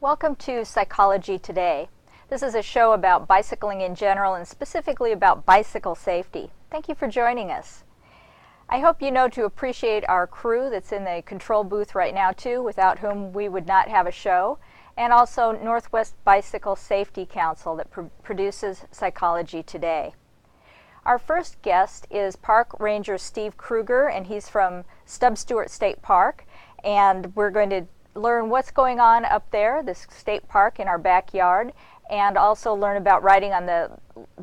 Welcome to Psychology Today. This is a show about bicycling in general and specifically about bicycle safety. Thank you for joining us. I hope you know to appreciate our crew that's in the control booth right now too, without whom we would not have a show, and also Northwest Bicycle Safety Council that produces Psychology Today. Our first guest is Park Ranger Steve Kruger, and he's from Stewart State Park, and we're going to learn what's going on up there, this state park in our backyard, and also learn about riding on the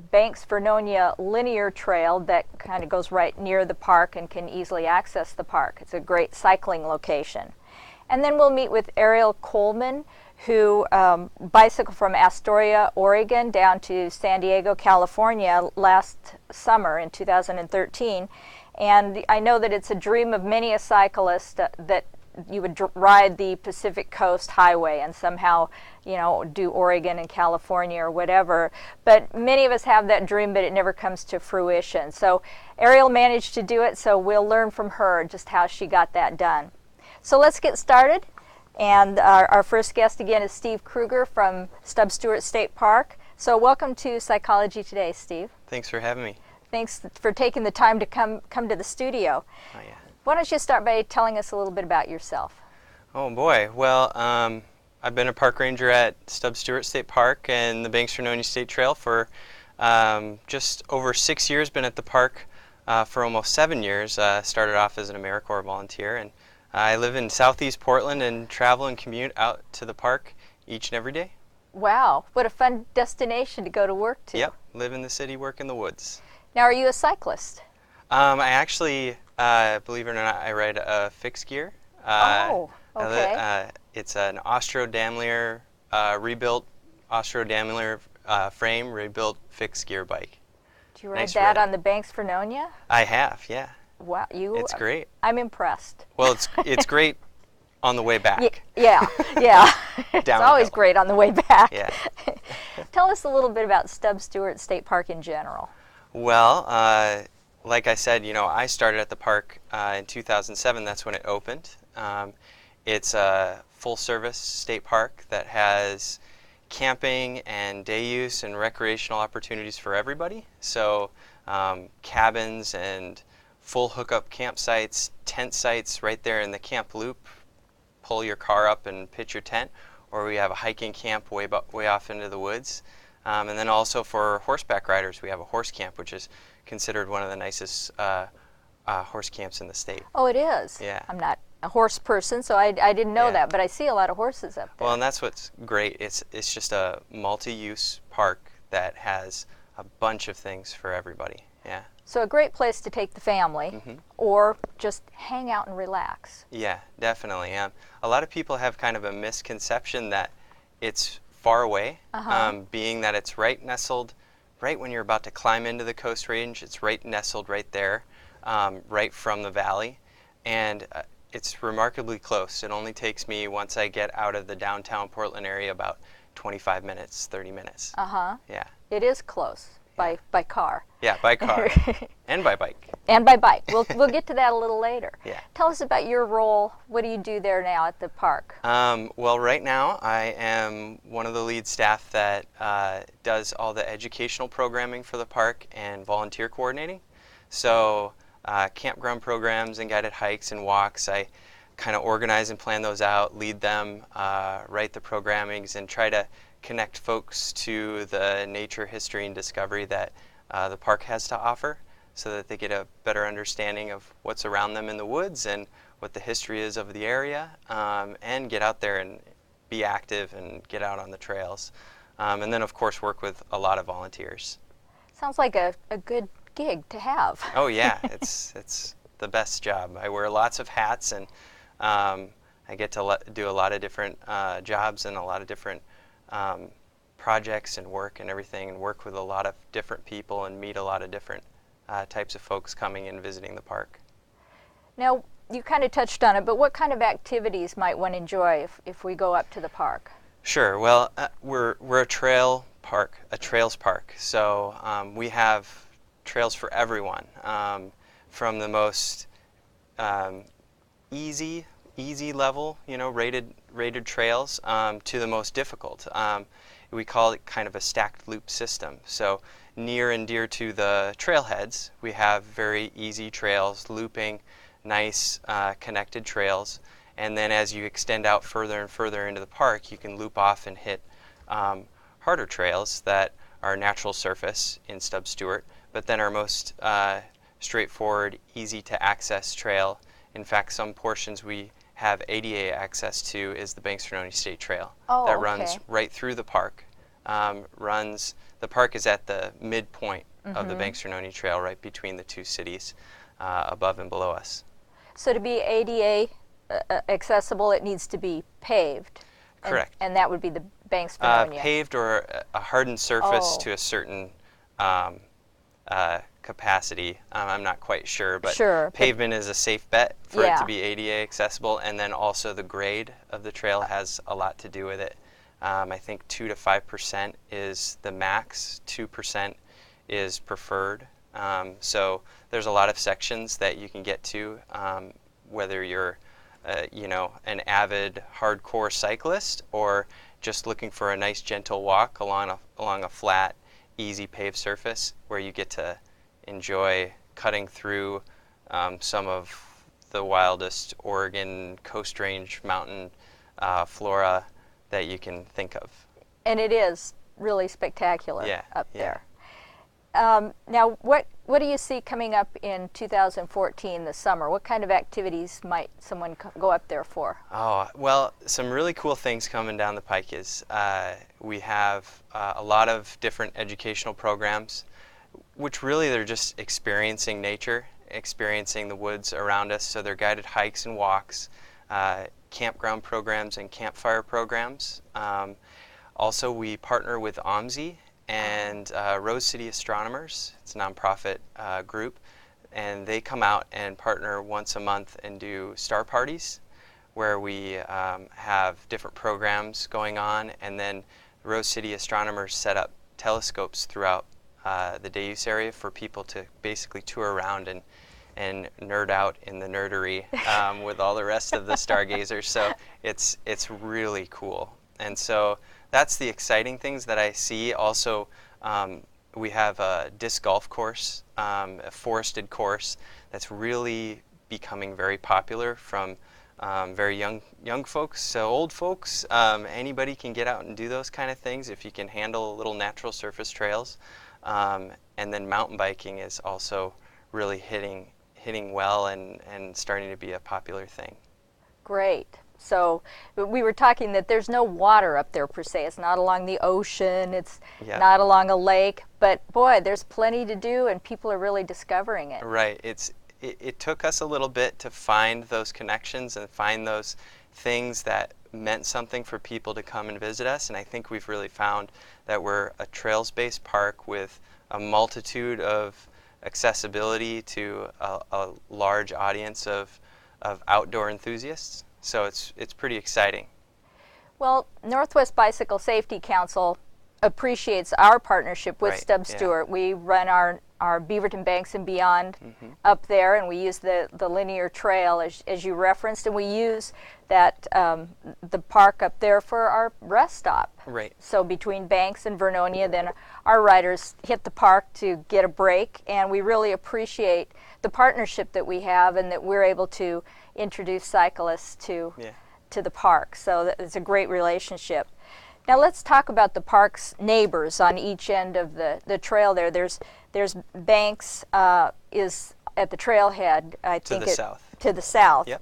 Banks Vernonia linear trail that kind of goes right near the park and can easily access the park. It's a great cycling location. And then we'll meet with Ariel Coleman, who bicycled from Astoria, Oregon down to San Diego, California last summer in 2013. And I know that it's a dream of many a cyclist that you would ride the Pacific Coast Highway and somehow, do Oregon and California or whatever. But many of us have that dream, but it never comes to fruition. So Ariel managed to do it, so we'll learn from her just how she got that done. So let's get started. And our first guest again is Steve Kruger from Stewart State Park. So welcome to Psychology Today, Steve. Thanks for having me. Thanks for taking the time to come to the studio. Oh, yeah. Why don't you start by telling us a little bit about yourself? Oh boy, well, I've been a park ranger at Stewart State Park and the Banks Vernonia State Trail for just over 6 years. Been at the park for almost 7 years. Started off as an AmeriCorps volunteer, and I live in southeast Portland and travel and commute out to the park each and every day. Wow, what a fun destination to go to work to. Yep, live in the city, work in the woods. Now, are you a cyclist? I actually, believe it or not, I ride a fixed gear. Oh, okay. It's an Austro-Daimler rebuilt Austro-Daimler frame, rebuilt fixed gear bike. Do you ride that on the Banks Vernonia? I have, yeah. Wow, It's great. I'm impressed. Well, it's great on the way back. Yeah. It's always great on the way back. Yeah. Tell us a little bit about Stewart State Park in general. Well, like I said, I started at the park in 2007. That's when it opened. It's a full-service state park that has camping and day use and recreational opportunities for everybody. So cabins and full hookup campsites, tent sites right there in the camp loop. Pull your car up and pitch your tent, or we have a hiking camp way off into the woods. And then also for horseback riders, we have a horse camp, which is considered one of the nicest horse camps in the state. Oh, it is? Yeah. I'm not a horse person, so I didn't know that, but I see a lot of horses up there. Well, and that's what's great. It's just a multi-use park that has a bunch of things for everybody. Yeah. So a great place to take the family, or just hang out and relax. Yeah, definitely. A lot of people have kind of a misconception that it's far away, being that it's nestled right when you're about to climb into the Coast Range. It's nestled right there, right from the valley, and it's remarkably close. It only takes me, once I get out of the downtown Portland area, about 25 minutes, 30 minutes. Yeah. It is close by car. Yeah, by car and by bike. And by bike. We'll get to that a little later. Yeah. Tell us about your role. What do you do there now at the park? Well, right now I am one of the lead staff that does all the educational programming for the park and volunteer coordinating. So campground programs and guided hikes and walks, I kind of organize and plan those out, lead them, write the programmings, and try to connect folks to the nature, history, and discovery that the park has to offer, so that they get a better understanding of what's around them in the woods and what the history is of the area, and get out there and be active and get out on the trails. And then, of course, work with a lot of volunteers. Sounds like a good gig to have. Oh, yeah. It's the best job. I wear lots of hats, and I get to do a lot of different jobs and a lot of different projects and work and everything, and work with a lot of different people and meet a lot of different types of folks coming and visiting the park. Now, you kind of touched on it, but what kind of activities might one enjoy if we go up to the park? Sure. Well, we're a trails park, so we have trails for everyone, from the most easy easy level, rated trails to the most difficult. We call it kind of a stacked loop system. So near and dear to the trailheads, we have very easy trails, looping, nice connected trails. And then as you extend out further and further into the park, you can loop off and hit harder trails that are natural surface in Stub Stewart, but then our most straightforward, easy to access trail. In fact, some portions we have ADA access to is the Banks-Vernoni State Trail that runs right through the park. The park is at the midpoint of the Banks-Vernoni Trail, right between the two cities, above and below us. So to be ADA accessible, it needs to be paved. Correct. And that would be the Banks-Vernoni. Paved or a hardened surface to a certain capacity. I'm not quite sure, but pavement is a safe bet for it to be ADA accessible, and then also the grade of the trail has a lot to do with it. I think 2 to 5% is the max, 2% is preferred. So there's a lot of sections that you can get to, whether you're an avid hardcore cyclist or just looking for a nice gentle walk along a flat, easy paved surface where you get to enjoy cutting through some of the wildest Oregon Coast Range mountain flora that you can think of. And it is really spectacular up there. Yeah. Now, what do you see coming up in 2014, the summer? What kind of activities might someone go up there for? Oh, well, some really cool things coming down the pike is we have a lot of different educational programs, which really they're just experiencing nature, experiencing the woods around us. So they're guided hikes and walks, campground programs and campfire programs. Also, we partner with OMSI and Rose City Astronomers. It's a nonprofit group, and they come out and partner once a month and do star parties where we have different programs going on, and then Rose City Astronomers set up telescopes throughout the Deus area for people to basically tour around and nerd out in the nerdery with all the rest of the stargazers. So it's really cool. And so that's the exciting things that I see. Also, we have a disc golf course, a forested course that's really becoming very popular from very young folks to old folks. Anybody can get out and do those kind of things if you can handle little natural surface trails. And then mountain biking is also really hitting well and starting to be a popular thing. Great. So we were talking that there's no water up there per se. It's not along the ocean. It's not along a lake. But boy, there's plenty to do, and people are really discovering it. Right. It took us a little bit to find those connections and find those things that meant something for people to come and visit us. And I think we've really found that we're a trails-based park with a multitude of accessibility to a large audience of outdoor enthusiasts. So it's pretty exciting. Well, Northwest Bicycle Safety Council appreciates our partnership with Stub Stewart. We run our Beaverton Banks and Beyond up there, and we use the linear trail as you referenced, and we use that the park up there for our rest stop. Right. So between Banks and Vernonia, then our riders hit the park to get a break, and we really appreciate the partnership that we have and that we're able to introduce cyclists to the park. So it's a great relationship. Now let's talk about the park's neighbors on each end of the trail there. There's Banks is at the trailhead, I think. To the south. Yep.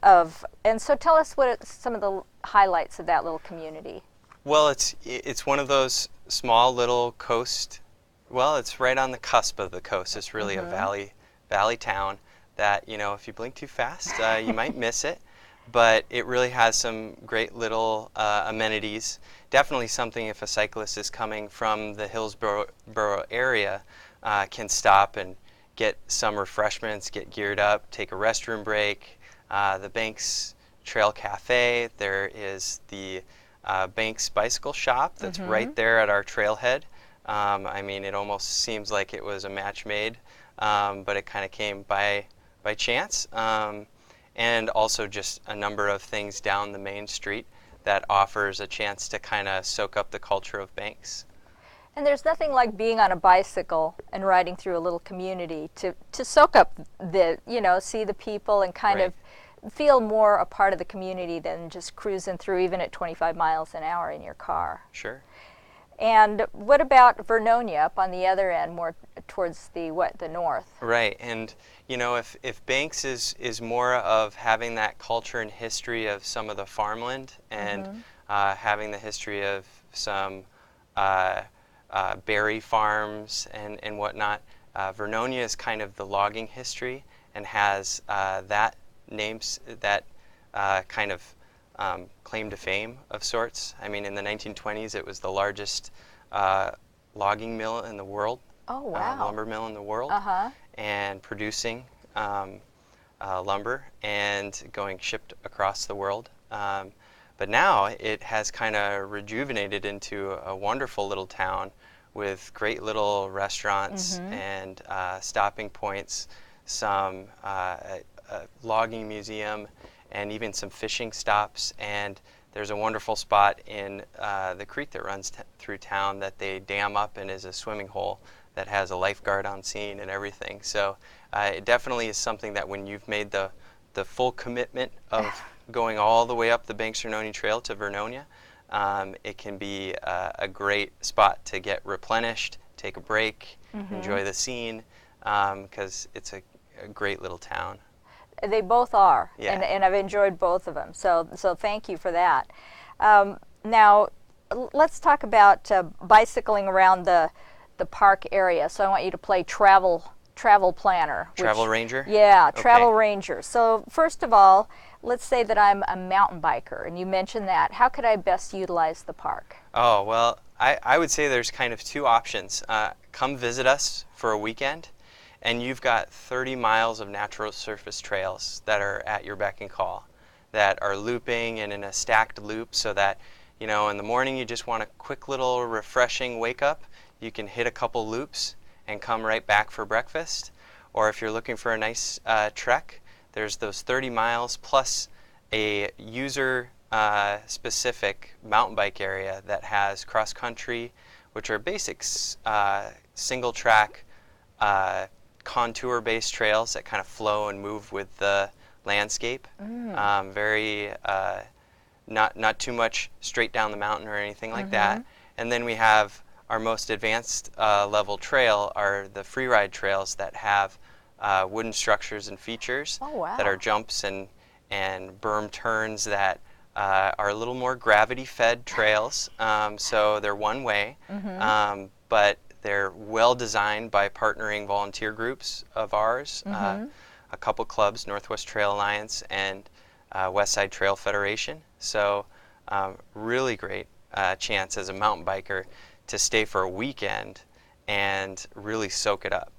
And so tell us what some of the highlights of that little community. Well, it's one of those small little coast. Well, it's right on the cusp of the coast. It's really a valley town that, if you blink too fast, you might miss it. But it really has some great little amenities. Definitely something if a cyclist is coming from the Hillsborough area can stop and get some refreshments, get geared up, take a restroom break. The Banks Trail Cafe, there is the Banks Bicycle Shop that's right there at our trailhead. I mean, it almost seems like it was a match made, but it kind of came by chance. and also just a number of things down the main street that offers a chance to kind of soak up the culture of Banks. And there's nothing like being on a bicycle and riding through a little community to soak up the, see the people and kind Right. of feel more a part of the community than just cruising through even at 25 miles an hour in your car. Sure. And what about Vernonia up on the other end, more towards the north? Right, and if Banks is more of having that culture and history of some of the farmland and having the history of some berry farms and whatnot, Vernonia is kind of the logging history and has that kind of claim to fame of sorts. I mean, in the 1920s, it was the largest logging mill in the world. Oh, wow. Lumber mill in the world, and producing lumber and going shipped across the world. But now it has kind of rejuvenated into a wonderful little town with great little restaurants and stopping points, some logging museum, and even some fishing stops. And there's a wonderful spot in the creek that runs through town that they dam up and is a swimming hole that has a lifeguard on scene and everything. So it definitely is something that when you've made the full commitment of going all the way up the Banks-Vernonia Trail to Vernonia, it can be a great spot to get replenished, take a break, enjoy the scene, because it's a great little town. They both are, Yeah. and I've enjoyed both of them. So thank you for that. Now, let's talk about bicycling around the park area. So I want you to play travel planner. Travel ranger? Yeah, Okay. travel ranger. So first of all, let's say that I'm a mountain biker, and you mentioned that. How could I best utilize the park? Oh, well, I would say there's kind of two options. Come visit us for a weekend, and you've got 30 miles of natural surface trails that are at your beck and call, that are looping and in a stacked loop, so that, in the morning you just want a quick little refreshing wake up, you can hit a couple loops and come right back for breakfast. Or if you're looking for a nice trek, there's those 30 miles plus a user specific mountain bike area that has cross country, which are basics, single track contour based trails that kind of flow and move with the landscape. Very not too much straight down the mountain or anything like that. And then we have our most advanced level trail are the free ride trails that have wooden structures and features. Oh, wow. That are jumps and berm turns that are a little more gravity fed trails. So they're one way, but they're well designed by partnering volunteer groups of ours, a couple clubs, Northwest Trail Alliance and West Side Trail Federation. So really great chance as a mountain biker to stay for a weekend and really soak it up.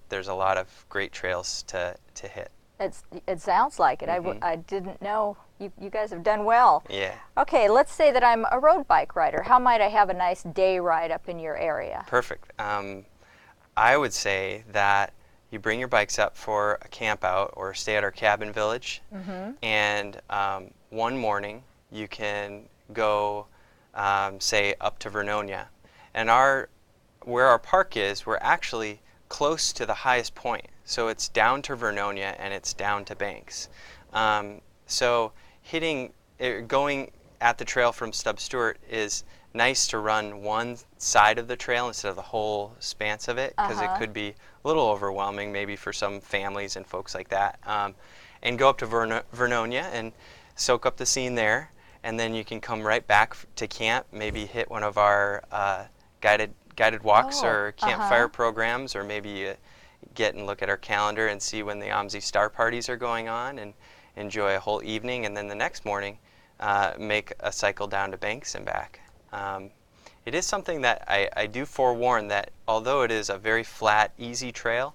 There's a lot of great trails to hit. It sounds like it. I didn't know. You guys have done well. Yeah. Okay, let's say that I'm a road bike rider. How might I have a nice day ride up in your area? Perfect. I would say that you bring your bikes up for a camp out or stay at our cabin village, and one morning you can go, say, up to Vernonia. And where our park is, we're actually close to the highest point. So it's down to Vernonia and it's down to Banks. So going at the trail from Stewart is nice to run one side of the trail instead of the whole span of it, because it could be a little overwhelming maybe for some families and folks like that. And go up to Vernonia and soak up the scene there, and then you can come right back to camp, maybe hit one of our guided walks or campfire programs, or maybe get and look at our calendar and see when the OMSI Star Parties are going on and enjoy a whole evening, and then the next morning make a cycle down to Banks and back. It is something that I do forewarn that although it is a very flat, easy trail,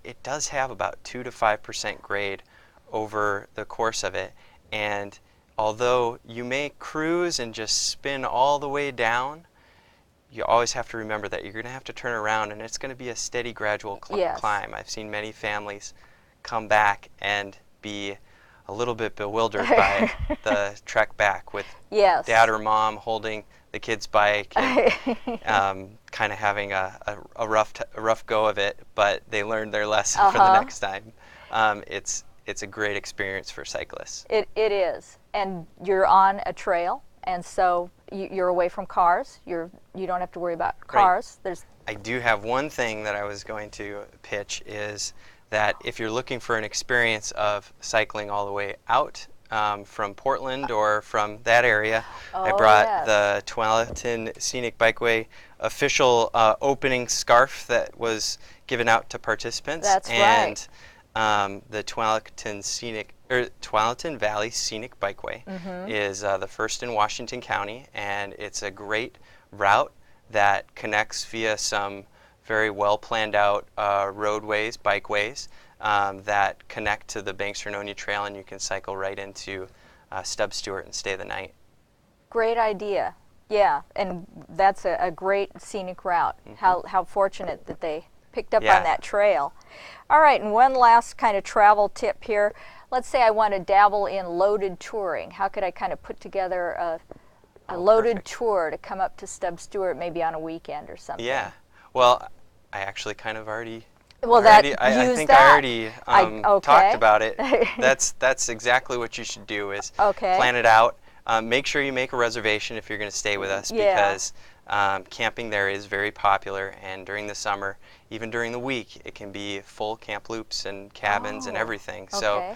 it does have about 2 to 5% grade over the course of it. And although you may cruise and just spin all the way down, you always have to remember that you're going to have to turn around, and it's going to be a steady, gradual climb. I've seen many families come back and be a little bit bewildered by the trek back with Yes. dad or mom holding the kid's bike and kind of having a rough go of it, but they learned their lesson for the next time. It's a great experience for cyclists. It is, and you're on a trail, and so you're away from cars. You don't have to worry about cars. Right. I do have one thing that I was going to pitch, is that if you're looking for an experience of cycling all the way out from Portland or from that area, I brought the Tualatin Scenic Bikeway official opening scarf that was given out to participants. That's right. And the Tualatin Valley Scenic Bikeway is the first in Washington County, and it's a great route that connects via some very well planned out roadways, bikeways that connect to the Banks-Vernonia Trail, and you can cycle right into Stub, Stewart, and stay the night. Great idea. Yeah, and that's a great scenic route. How fortunate that they picked up on that trail. All right, and one last kind of travel tip here. Let's say I want to dabble in loaded touring. How could I kind of put together a loaded tour to come up to Stub, Stewart, maybe on a weekend or something? Yeah. Well, I actually kind of already. I think I already talked about it. That's exactly what you should do, is plan it out. Make sure you make a reservation if you're going to stay with us, because camping there is very popular, and during the summer, even during the week, it can be full camp loops and cabins and everything. So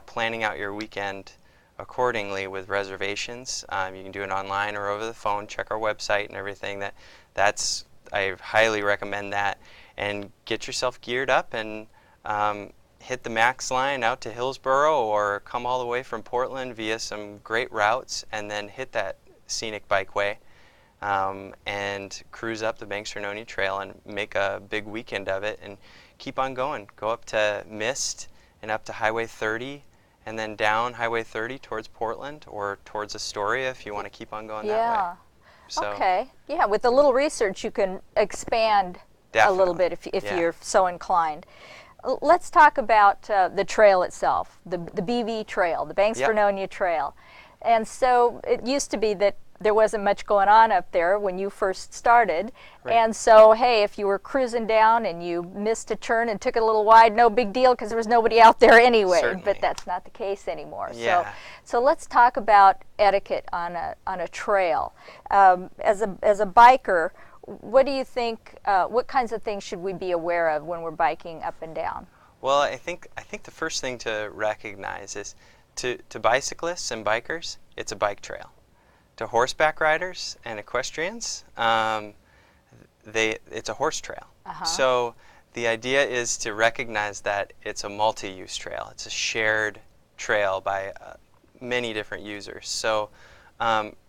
planning out your weekend accordingly with reservations. You can do it online or over the phone. Check our website and everything. I highly recommend that. And get yourself geared up and hit the Max line out to Hillsboro, or come all the way from Portland via some great routes, and then hit that scenic bikeway and cruise up the Banks-Vernonia Trail and make a big weekend of it, and keep on going. Go up to Mist and up to Highway 30, and then down Highway 30 towards Portland or towards Astoria if you want to keep on going that way. So, okay. Yeah, with a little research you can expand a little bit if you're so inclined. Let's talk about the trail itself, the BV Trail, the Banks-Vernonia Trail. And so it used to be that there wasn't much going on up there when you first started. And so, hey, if you were cruising down and you missed a turn and took it a little wide, no big deal, because there was nobody out there anyway. Certainly. But that's not the case anymore. So let's talk about etiquette on a trail. As a biker, what do you think? What kinds of things should we be aware of when we're biking up and down? Well, I think the first thing to recognize is to bicyclists and bikers, it's a bike trail. To horseback riders and equestrians, it's a horse trail. So the idea is to recognize that it's a multi-use trail. It's a shared trail by many different users. So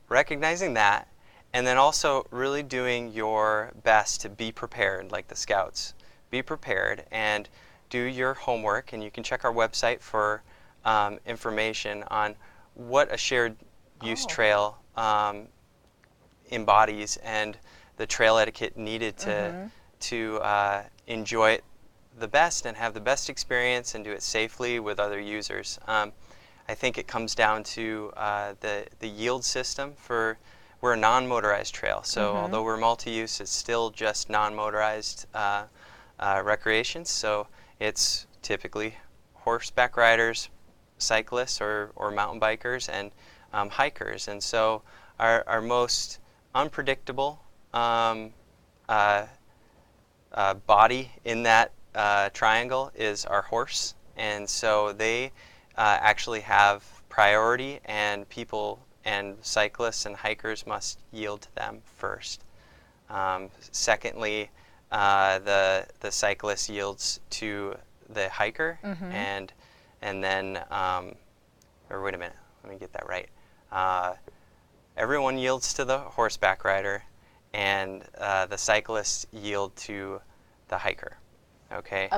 recognizing that, and then also really doing your best to be prepared, like the Scouts. Be prepared and do your homework, and you can check our website for information on what a shared use trail embodies, and the trail etiquette needed to enjoy it the best and have the best experience and do it safely with other users. I think it comes down to the yield system. We're a non-motorized trail, so although we're multi-use, it's still just non-motorized recreation. So it's typically horseback riders, cyclists, or mountain bikers, and hikers. And so our most unpredictable body in that triangle is our horse. And so they actually have priority, and people and cyclists and hikers must yield to them first. Secondly, the cyclist yields to the hiker, and then, or wait a minute, let me get that right. Everyone yields to the horseback rider, and the cyclists yield to the hiker. Okay.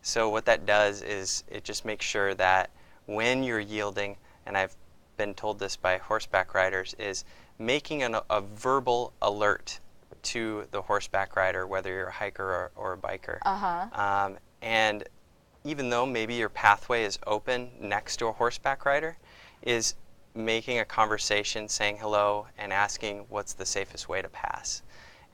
So what that does is it just makes sure that when you're yielding, and I've been told this by horseback riders, is making a verbal alert to the horseback rider, whether you're a hiker or a biker. And even though maybe your pathway is open next to a horseback rider, is making a conversation, saying hello, and asking what's the safest way to pass.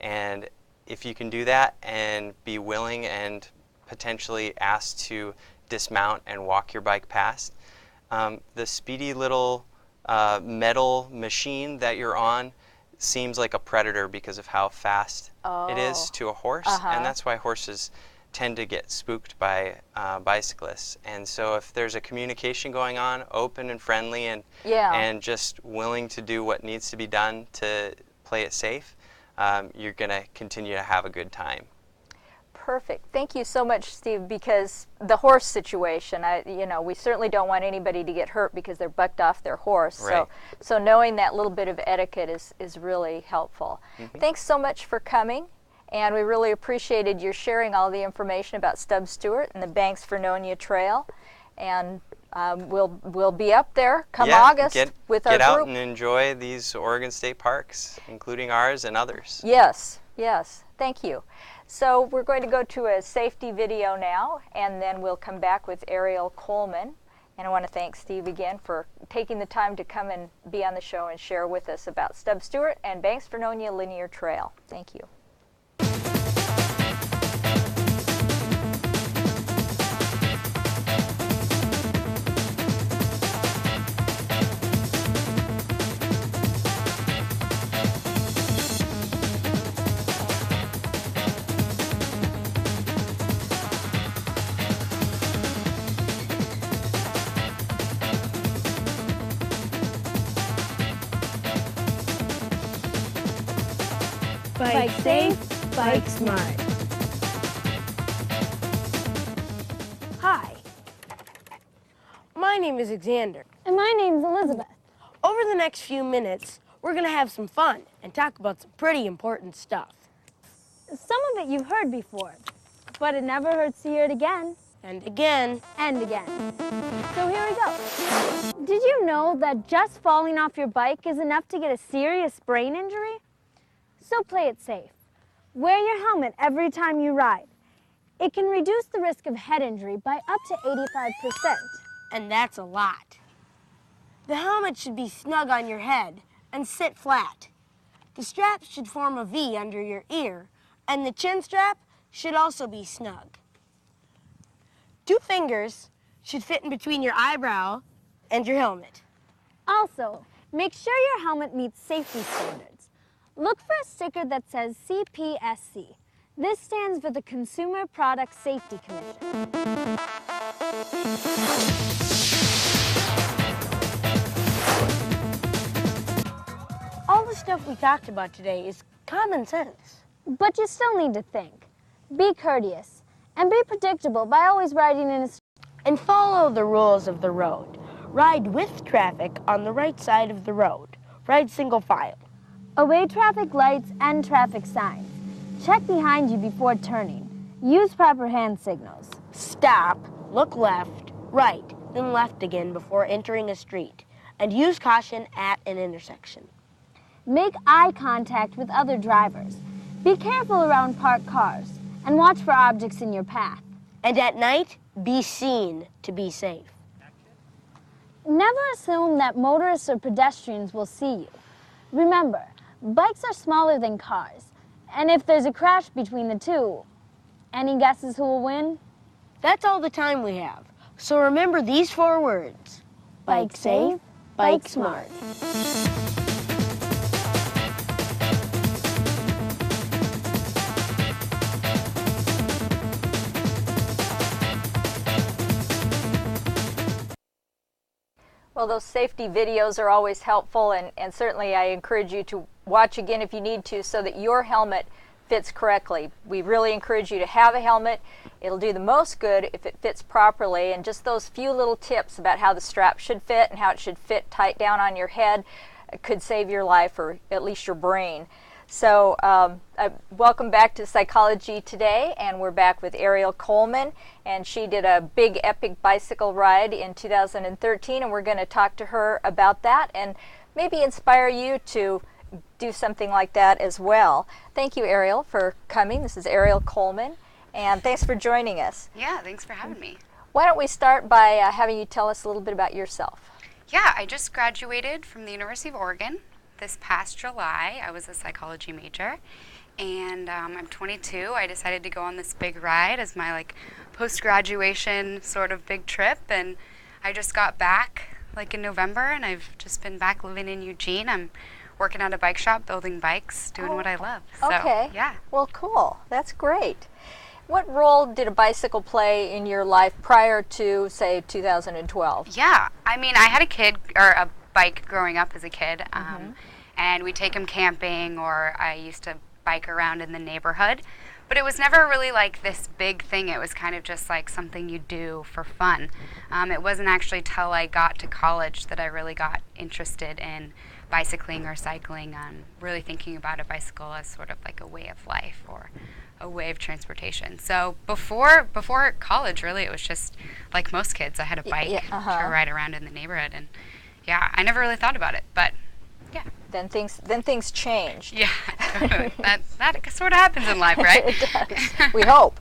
And if you can do that and be willing and potentially asked to dismount and walk your bike past, the speedy little metal machine that you're on seems like a predator because of how fast it is to a horse, and that's why horses tend to get spooked by bicyclists. And so if there's a communication going on, open and friendly, and just willing to do what needs to be done to play it safe, you're going to continue to have a good time. Perfect. Thank you so much, Steve, because the horse situation, we certainly don't want anybody to get hurt because they're bucked off their horse. Right. So knowing that little bit of etiquette is really helpful. Thanks so much for coming, and we really appreciated your sharing all the information about Stub Stewart and the Banks Vernonia Trail. And we'll be up there come August with our group. Get out and enjoy these Oregon State parks, including ours and others. Yes, yes. Thank you. So we're going to go to a safety video now, and then we'll come back with Ariel Coleman. And I want to thank Steve again for taking the time to come and be on the show and share with us about Stub Stewart and Banks Vernonia Linear Trail. Thank you. Bike safe, bike smart. Hi, my name is Xander. And my name's Elizabeth. Over the next few minutes, we're gonna have some fun and talk about some pretty important stuff. Some of it you've heard before, but it never hurts to hear it again. And again. And again. So here we go. Did you know that just falling off your bike is enough to get a serious brain injury? So play it safe. Wear your helmet every time you ride. It can reduce the risk of head injury by up to 85%. And that's a lot. The helmet should be snug on your head and sit flat. The straps should form a V under your ear, and the chin strap should also be snug. 2 fingers should fit in between your eyebrow and your helmet. Also, make sure your helmet meets safety standards. Look for a sticker that says CPSC. This stands for the Consumer Product Safety Commission. All the stuff we talked about today is common sense. But you still need to think. Be courteous and be predictable by always riding in a... And follow the rules of the road. Ride with traffic on the right side of the road. Ride single file. Obey traffic lights and traffic signs. Check behind you before turning. Use proper hand signals. Stop, look left, right, then left again before entering a street. And use caution at an intersection. Make eye contact with other drivers. Be careful around parked cars and watch for objects in your path. And at night, be seen to be safe. Never assume that motorists or pedestrians will see you. Remember, bikes are smaller than cars, and if there's a crash between the two, any guesses who will win? That's all the time we have. So remember these 4 words. Bike safe, bike smart. Well, those safety videos are always helpful, and certainly I encourage you to watch again if you need to so that your helmet fits correctly. We really encourage you to have a helmet. It'll do the most good if it fits properly, and just those few little tips about how the strap should fit and how it should fit tight down on your head could save your life, or at least your brain. So welcome back to Psychology Today, and we're back with Ariel Coleman, and she did a big epic bicycle ride in 2013, and we're going to talk to her about that and maybe inspire you to do something like that as well. Thank you, Ariel, for coming. This is Ariel Coleman, and thanks for joining us. Yeah, thanks for having me. Why don't we start by having you tell us a little bit about yourself? Yeah, I just graduated from the University of Oregon this past July. I was a psychology major, and I'm 22. I decided to go on this big ride as my post-graduation sort of big trip, and I just got back in November, and I've just been back living in Eugene. I'm working at a bike shop, building bikes, doing what I love. So, okay. Yeah. Well, cool. That's great. What role did a bicycle play in your life prior to, say, 2012? Yeah. I mean, I had a bike growing up as a kid, and we'd take him camping, or I used to bike around in the neighborhood. But it was never really this big thing. It was kind of just something you do for fun. It wasn't actually till I got to college that I really got interested in bicycling or cycling, really thinking about a bicycle as sort of a way of life or a way of transportation. So before college, really, it was just like most kids. I had a bike to ride around in the neighborhood, and yeah, I never really thought about it, but yeah. Then things changed. Yeah, totally. that sort of happens in life, right? It does. We hope.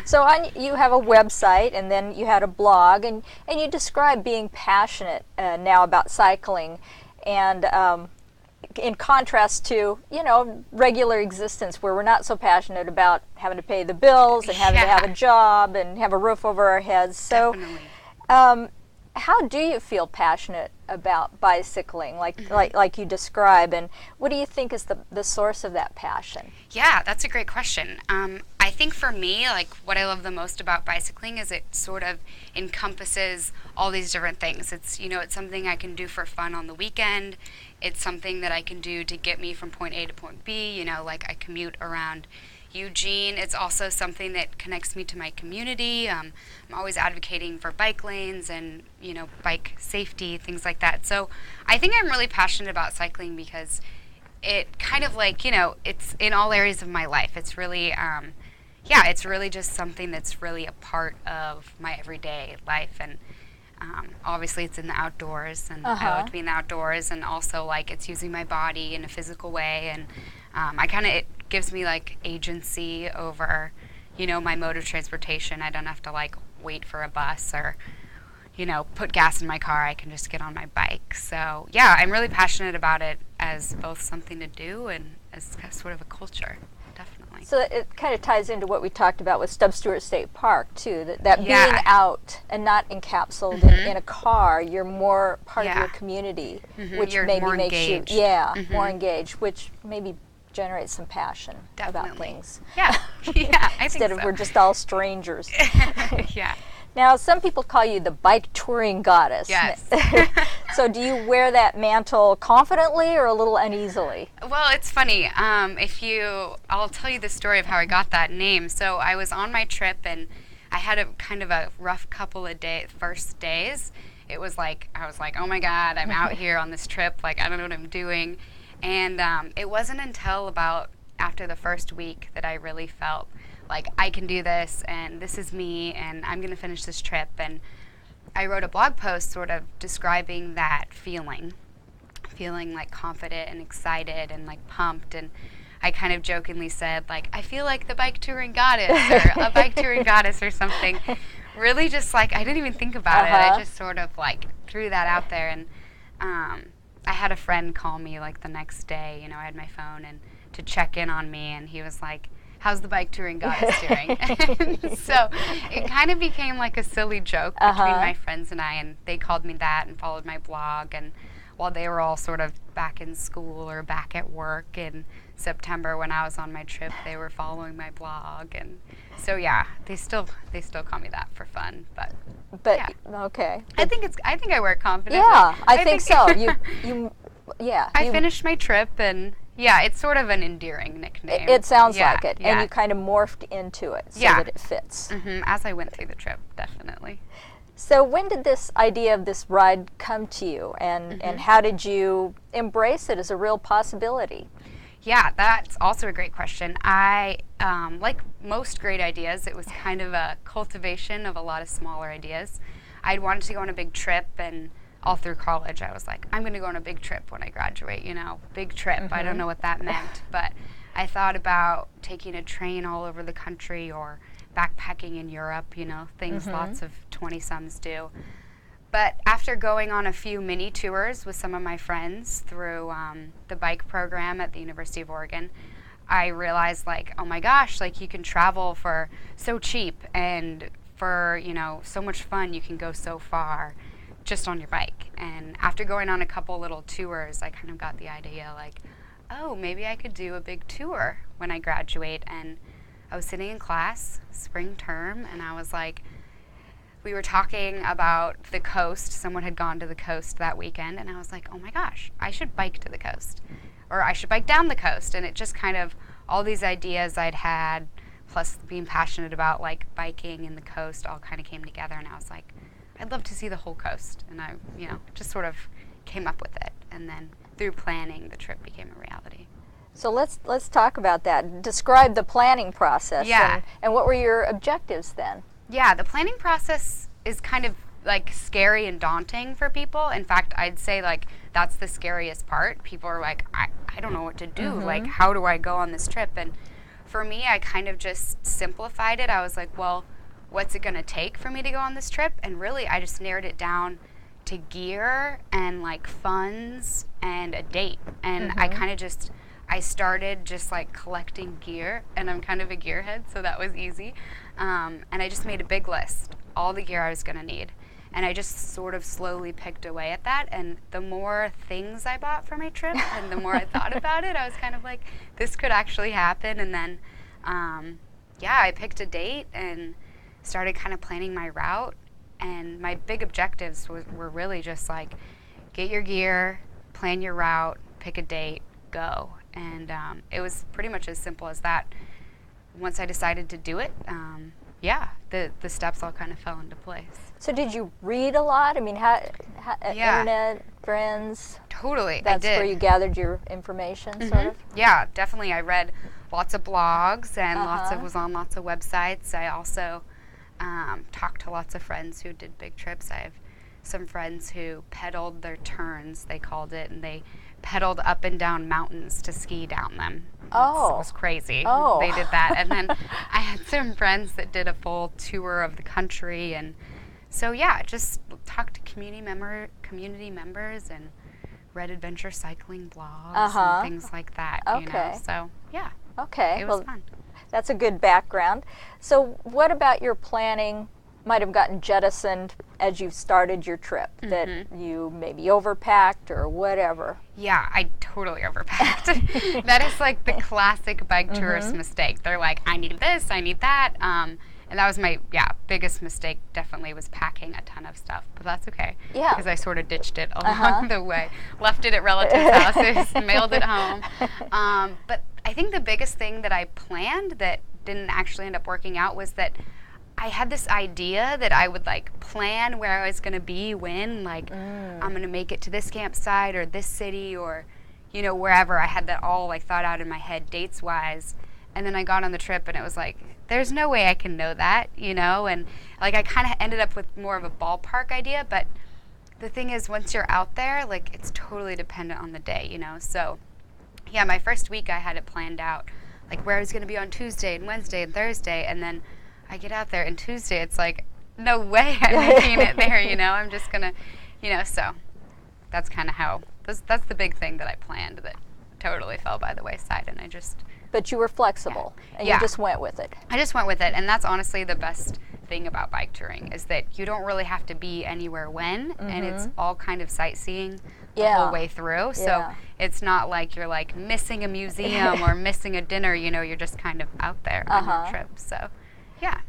So you have a website, and then you had a blog, and you describe being passionate now about cycling, and in contrast to regular existence where we're not so passionate about having to pay the bills and having to have a job and have a roof over our heads. So, how do you feel passionate about bicycling, like you describe, and what do you think is the source of that passion? Yeah, that's a great question. I think for me, what I love the most about bicycling is it sort of encompasses all these different things. It's it's something I can do for fun on the weekend. It's something that I can do to get me from point A to point B. I commute around Eugene. It's also something that connects me to my community. I'm always advocating for bike lanes and bike safety, things like that. So I think I'm really passionate about cycling because it kind of it's in all areas of my life. It's really it's really just something that's really a part of my everyday life, and obviously it's in the outdoors, and I love to be in the outdoors, and also it's using my body in a physical way, and it gives me agency over my mode of transportation. I don't have to wait for a bus or put gas in my car. I can just get on my bike. So yeah, I'm really passionate about it as both something to do and as sort of a culture. Definitely. So it kind of ties into what we talked about with Stewart State Park too, that being out and not encapsulated in a car, you're more part of your community, which you're maybe more makes engaged. you more engaged, which maybe generates some passion about things. Yeah, yeah, I Instead think of we're just all strangers. Yeah. Now, some people call you the bike touring goddess. Yes. So do you wear that mantle confidently or a little uneasily? Well, it's funny. I'll tell you the story of how I got that name. So I was on my trip, and I had a kind of a rough couple of first days. It was I was oh my God, I'm out here on this trip. I don't know what I'm doing. And it wasn't until about after the first week that I really felt I can do this, and this is me, and I'm going to finish this trip. And I wrote a blog post sort of describing that feeling confident and excited and pumped. And I kind of jokingly said, I feel like the bike touring goddess or a bike touring goddess or something. Really just I didn't even think about it. I just sort of threw that out there. And I had a friend call me the next day. I had my phone, and to check in on me, and he was like, how's the bike touring goddess doing? So it kind of became a silly joke between my friends and I, and they called me that and followed my blog. And while they were all sort of back in school or back at work in September when I was on my trip, they were following my blog. And so yeah, they still call me that for fun, but yeah. Okay. I think I wear it confidently. Yeah, I think so. I finished my trip, and yeah, it's sort of an endearing nickname. It sounds like it, and you kind of morphed into it so that it fits. As I went through the trip, definitely. So when did this idea of this ride come to you, and how did you embrace it as a real possibility? Yeah, that's also a great question. I, like most great ideas, it was kind of a cultivation of a lot of smaller ideas. I'd wanted to go on a big trip, and all through college I was like, I'm going to go on a big trip when I graduate, big trip. I don't know what that meant, but I thought about taking a train all over the country or backpacking in Europe, you know, things lots of 20-somes do. But after going on a few mini tours with some of my friends through the bike program at the University of Oregon, I realized, like, oh my gosh, like, you can travel for so cheap, and for, you know, so much fun. You can go so far just on your bike. And after going on a couple little tours, I kind of got the idea, like, oh, maybe I could do a big tour when I graduate. And I was sitting in class, spring term, and I was like, we were talking about the coast. Someone had gone to the coast that weekend, and I was like, oh my gosh, I should bike to the coast. Or I should bike down the coast. And it just kind of, all these ideas I'd had, plus being passionate about, like, biking and the coast, all kind of came together. And I was like, I'd love to see the whole coast. And I, you know, just sort of came up with it. And then through planning, the trip became a reality. So let's talk about that. Describe the planning process. Yeah. And what were your objectives then? Yeah, the planning process is kind of like scary and daunting for people. In fact, I'd say, like, that's the scariest part. People are like, I don't know what to do. Like, how do I go on this trip? And for me, I kind of just simplified it. I was like, well, what's it going to take for me to go on this trip? And really, I just narrowed it down to gear and, like, funds and a date. And I kind of just, I started just, like, collecting gear, and I'm kind of a gearhead, so that was easy. And I just made a big list, all the gear I was going to need. And I just sort of slowly picked away at that. And the more things I bought for my trip and the more I thought about it, I was kind of like, this could actually happen. And then, yeah, I picked a date and started kind of planning my route. And my big objectives were really just like, get your gear, plan your route, pick a date, go. And it was pretty much as simple as that. Once I decided to do it, yeah, the steps all kind of fell into place. So did you read a lot? I mean, how Yeah. internet, friends? Totally, That's I did. where you gathered your information, sort of? Yeah, definitely. I read lots of blogs and was on lots of websites. I also talked to lots of friends who did big trips. I have some friends who pedaled their turns, they called it, and they pedaled up and down mountains to ski down them. Oh. It was crazy. Oh. They did that. And then I had some friends that did a full tour of the country. And so, yeah, just talked to community members and read adventure cycling blogs and things like that. You know? Okay. So, yeah. Okay. It was fun. That's a good background. So what about your planning might have gotten jettisoned as you started your trip, that you maybe overpacked or whatever? Yeah, I totally overpacked. That is like the classic bike tourist mistake. They're like, I need this, I need that. And that was my, biggest mistake, definitely, was packing a ton of stuff. But that's okay. Yeah. Because I sort of ditched it along the way. Left it at relatives' houses, mailed it home. But I think the biggest thing that I planned that didn't actually end up working out was that I had this idea that I would, like, plan where I was going to be when, like, I'm going to make it to this campsite or this city or, you know, wherever. I had that all, like, thought out in my head dates-wise. And then I got on the trip and it was like, there's no way I can know that, you know? And, like, I kind of ended up with more of a ballpark idea. But the thing is, once you're out there, like, it's totally dependent on the day, you know? So, yeah, my first week I had it planned out, like, where I was going to be on Tuesday and Wednesday and Thursday. And then I get out there, and Tuesday it's like, no way I'm making it there, you know? I'm just going to, you know, so that's kind of how, that's the big thing that I planned that totally fell by the wayside, and I just... But you were flexible, and you just went with it. I just went with it, and that's honestly the best thing about bike touring, is that you don't really have to be anywhere when, and it's all kind of sightseeing the whole way through. So it's not like you're, like, missing a museum or missing a dinner, you know, you're just kind of out there on your trip, so... Yeah.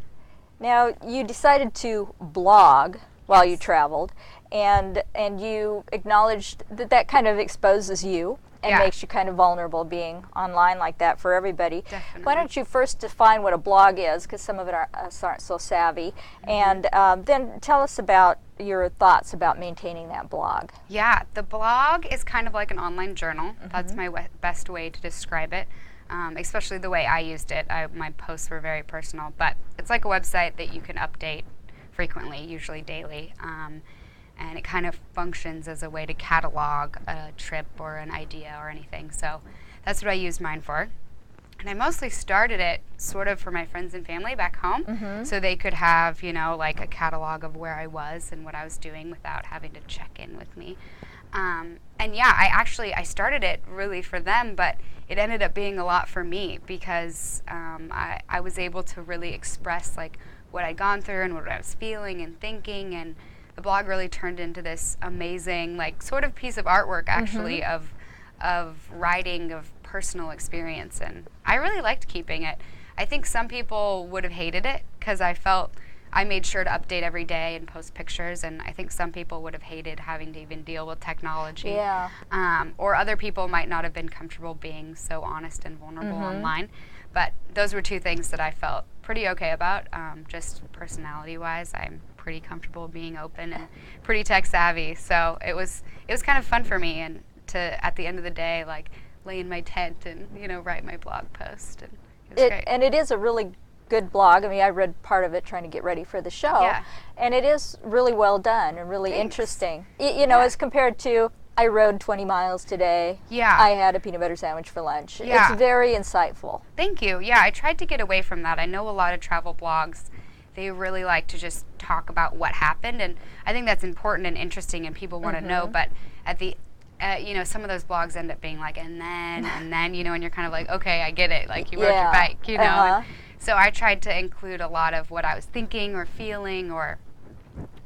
Now, you decided to blog while you traveled, and you acknowledged that that kind of exposes you and makes you kind of vulnerable being online like that for everybody. Definitely. Why don't you first define what a blog is, because some of us aren't so savvy, and then tell us about your thoughts about maintaining that blog. Yeah, the blog is kind of like an online journal. That's my best way to describe it. Especially the way I used it. My posts were very personal, but it's like a website that you can update frequently, usually daily, and it kind of functions as a way to catalog a trip or an idea or anything. So that's what I used mine for. And I mostly started it sort of for my friends and family back home, so they could have, you know, like a catalog of where I was and what I was doing without having to check in with me. And yeah, I started it really for them, but it ended up being a lot for me because I was able to really express like what I'd gone through and what I was feeling and thinking, and the blog really turned into this amazing like sort of piece of artwork actually of writing of personal experience, and I really liked keeping it. I think some people would have hated it because I felt I made sure to update every day and post pictures, and I think some people would have hated having to even deal with technology. Yeah. Or other people might not have been comfortable being so honest and vulnerable online. But those were two things that I felt pretty okay about. Just personality-wise, I'm pretty comfortable being open and pretty tech savvy. So it was kind of fun for me, and to at the end of the day, like lay in my tent and write my blog post, and it was great. And it is a really good blog. I mean, I read part of it trying to get ready for the show, Yeah. and it is really well done and really Thanks. interesting. As compared to I rode 20 miles today. Yeah. I had a peanut butter sandwich for lunch. Yeah. It's very insightful. Thank you. Yeah, I tried to get away from that. I know a lot of travel blogs, they really like to just talk about what happened, and I think that's important and interesting, and people want to know. But at the some of those blogs end up being like, and then, and you're kind of like, okay, I get it. Like, you rode your bike, And so I tried to include a lot of what I was thinking or feeling, or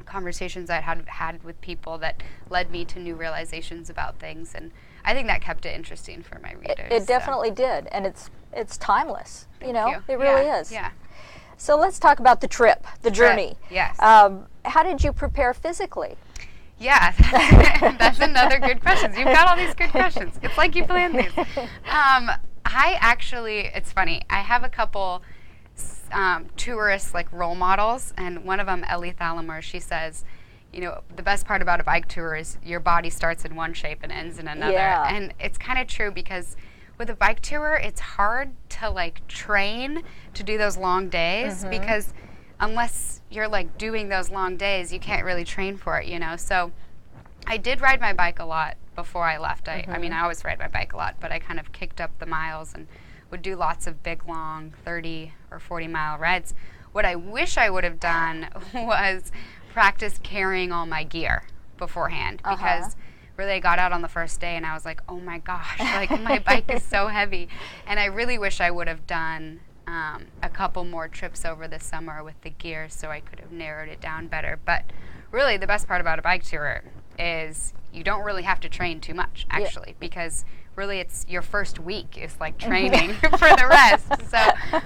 conversations I had with people that led me to new realizations about things, and I think that kept it interesting for my readers. It definitely did, and it's timeless. Thank you. It really is. Yeah. So let's talk about the trip, the journey. Yes. How did you prepare physically? Yeah, that's another good question. You've got all these good questions. It's like you planned these. It's funny. I have a couple tourists, like role models, and one of them, Ellie Thallimer, she says, the best part about a bike tour is your body starts in one shape and ends in another. Yeah. And it's kind of true, because with a bike tour, it's hard to like train to do those long days, because unless you're like doing those long days, you can't really train for it, So I did ride my bike a lot before I left. I mean, I always ride my bike a lot, but I kind of kicked up the miles and would do lots of big, long 30 or 40 mile rides. What I wish I would have done was practice carrying all my gear beforehand, because really I got out on the first day and I was like, oh my gosh, like my bike is so heavy. And I really wish I would have done a couple more trips over the summer with the gear, so I could have narrowed it down better. But really the best part about a bike tour is you don't really have to train too much, actually, because really it's your first week is like training for the rest. So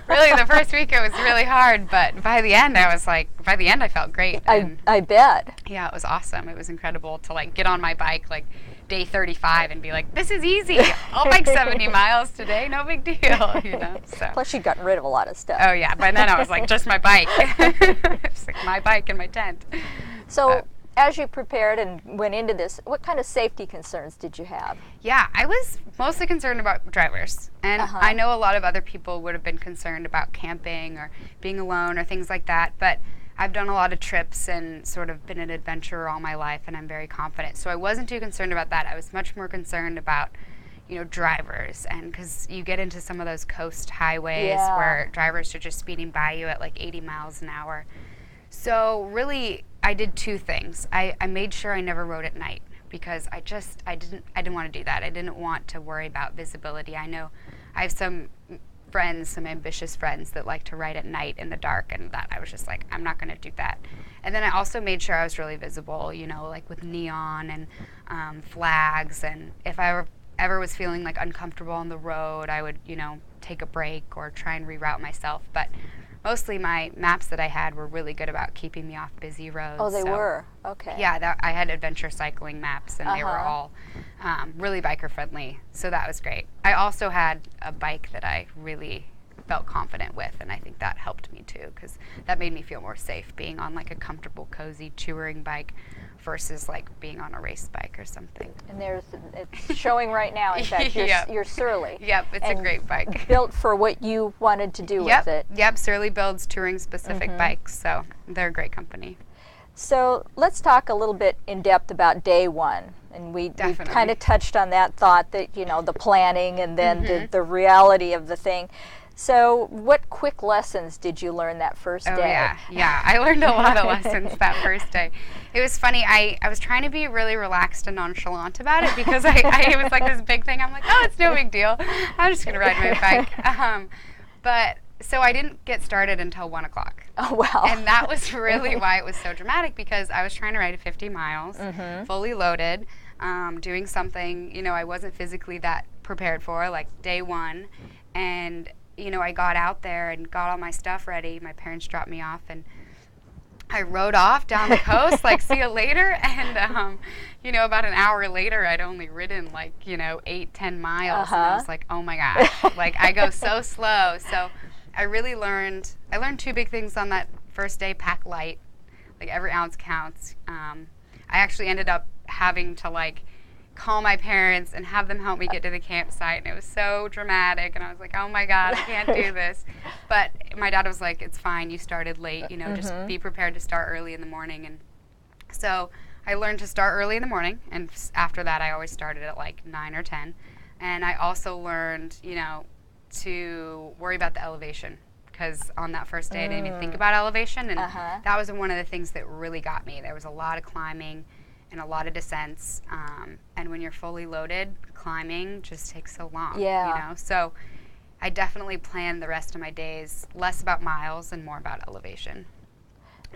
really the first week it was really hard, but by the end I felt great. I bet. Yeah, it was awesome. It was incredible to like get on my bike like day 35 and be like, this is easy. I'll bike 70 miles today, no big deal, So. Plus you'd gotten rid of a lot of stuff. Oh yeah, by then I was like, just my bike. It's like my bike and my tent. So as you prepared and went into this, what kind of safety concerns did you have? Yeah, I was mostly concerned about drivers. And I know a lot of other people would have been concerned about camping or being alone or things like that. But I've done a lot of trips and sort of been an adventurer all my life, and I'm very confident. So I wasn't too concerned about that. I was much more concerned about, drivers. And because you get into some of those coast highways where drivers are just speeding by you at like 80 miles an hour. So really, I did two things. I made sure I never rode at night, because I didn't want to do that. I didn't want to worry about visibility. I know I have some ambitious friends that like to ride at night in the dark, and that I was just like, I'm not going to do that. And then I also made sure I was really visible, like with neon and flags. And if I ever was feeling like uncomfortable on the road, I would, take a break or try and reroute myself. But mostly my maps that I had were really good about keeping me off busy roads. Oh, they were? Okay. Yeah, I had adventure cycling maps, and they were all really biker friendly, so that was great. I also had a bike that I really felt confident with, and I think that helped me too, because that made me feel more safe being on like a comfortable, cozy touring bike versus like being on a race bike or something. And it's showing right now, in fact, you're Surly. Yep, it's a great bike. Built for what you wanted to do with it. Yep, Surly builds touring specific bikes, so they're a great company. So let's talk a little bit in depth about day one. And we kind of touched on that thought that, the planning and then the reality of the thing. So what quick lessons did you learn that first day? Yeah. I learned a lot of lessons that first day. It was funny. I was trying to be really relaxed and nonchalant about it because it was like this big thing. I'm like, oh, it's no big deal. I'm just going to ride my bike. So I didn't get started until 1 o'clock. Oh, wow. And that was really why it was so dramatic, because I was trying to ride 50 miles, fully loaded, doing something, I wasn't physically that prepared for, like day one. And, I got out there and got all my stuff ready. My parents dropped me off, and I rode off down the coast, like, see you later. And, about an hour later, I'd only ridden, 8-10 miles. And I was like, oh my gosh, I go so slow. So I learned 2 big things on that first day. Pack light, every ounce counts. I actually ended up having to call my parents and have them help me get to the campsite, and it was so dramatic, and I was like, oh my God, I can't do this. But my dad was like, it's fine, you started late, just be prepared to start early in the morning. And so I learned to start early in the morning, and after that I always started at 9 or 10. And I also learned, to worry about the elevation, because on that first day I didn't even think about elevation, and that was one of the things that really got me. There was a lot of climbing and a lot of descents, and when you're fully loaded, climbing just takes so long. So I definitely planned the rest of my days less about miles and more about elevation,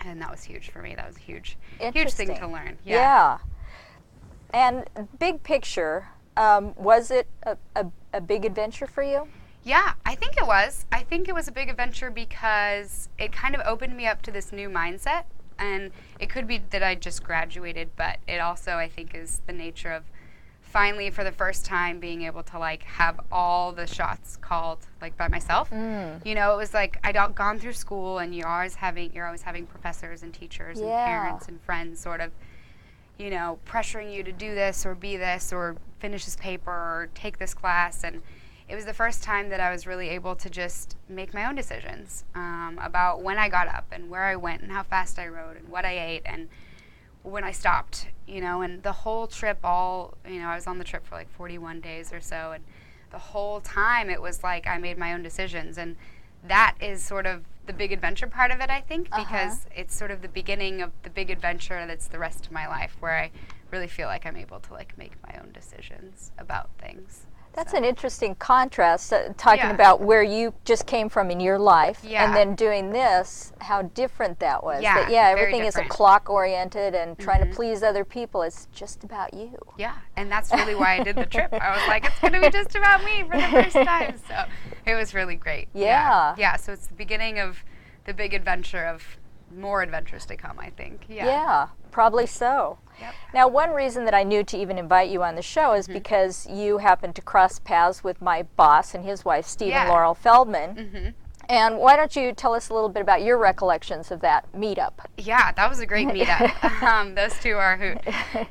and that was huge for me. That was a huge thing to learn. Yeah. And big picture, was it a big adventure for you? Yeah, I think it was. I think it was a big adventure because it kind of opened me up to this new mindset. And it could be that I just graduated, but it also, I think, is the nature of finally, for the first time, being able to have all the shots called by myself. It was I'd gone through school, and you're always having professors and teachers and parents and friends sort of, pressuring you to do this or be this or finish this paper or take this class. And it was the first time that I was really able to just make my own decisions about when I got up and where I went and how fast I rode and what I ate and when I stopped, and the whole trip I was on the trip for 41 days or so, and the whole time it was I made my own decisions. And that is sort of the big adventure part of it, I think, because it's sort of the beginning of the big adventure that's the rest of my life, where I really feel like I'm able to make my own decisions about things. That's an interesting contrast, talking about where you just came from in your life, and then doing this, how different that was. Yeah, everything is clock-oriented and trying to please other people. It's just about you. Yeah, and that's really why I did the trip. I was like, it's going to be just about me for the first time. So it was really great. Yeah, so it's the beginning of the big adventure of more adventures to come, I think. Yeah, probably so. Yep. Now, one reason that I knew to even invite you on the show is because you happened to cross paths with my boss and his wife, Steve and Laurel Feldman. And why don't you tell us a little bit about your recollections of that meetup? Yeah, that was a great meetup. Those two are who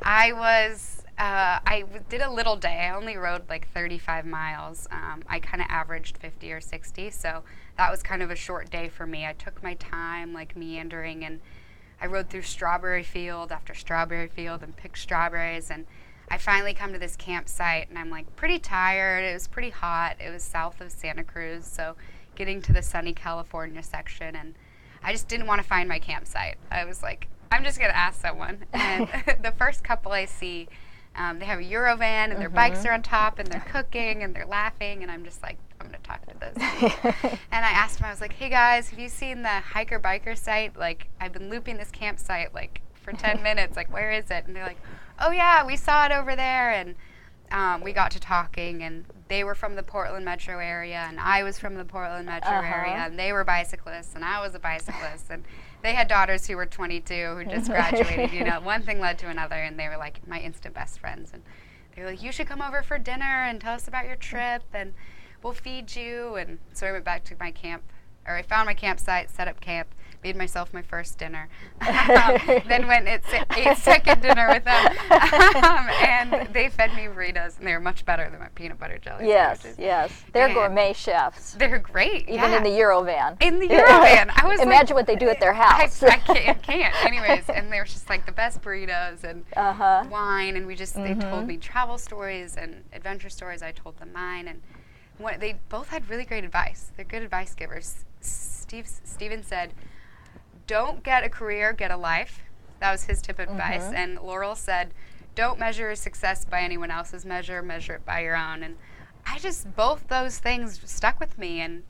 I did a little day. I only rode 35 miles. I kind of averaged 50 or 60, so that was kind of a short day for me. I took my time, meandering, and I rode through strawberry field after strawberry field and picked strawberries, and I finally come to this campsite, and I'm pretty tired. It was pretty hot. It was south of Santa Cruz, so getting to the sunny California section, and I just didn't want to find my campsite. I was like, I'm just going to ask someone. And the first couple I see, they have a Eurovan, and their bikes are on top, and they're cooking, and they're laughing, and I'm just like, I'm going to talk to those people. And I asked them, I was like, hey guys, have you seen the hiker-biker site? I've been looping this campsite, for 10 minutes. Where is it? And they're like, oh yeah, we saw it over there. And we got to talking, and they were from the Portland metro area, and I was from the Portland metro area, and they were bicyclists, and I was a bicyclist. And they had daughters who were 22 who just graduated. One thing led to another, and they were my instant best friends. And they were like, you should come over for dinner and tell us about your trip, and we'll feed you. And so I went back to my camp or I found my campsite, set up camp, made myself my first dinner, then went and ate second dinner with them, and they fed me burritos, and they were much better than my peanut butter jelly sandwiches. Yes. They're And gourmet chefs. They're great. Even in the Eurovan. In the Eurovan. I was Imagine what they do at their house. I can't. Anyways, and they were just like the best burritos and wine, and they told me travel stories and adventure stories. I told them mine, and they both had really great advice. They're good advice givers. Steven said, "Don't get a career, get a life." That was his tip of advice. And Laurel said, "Don't measure your success by anyone else's measure it by your own." And both those things stuck with me, and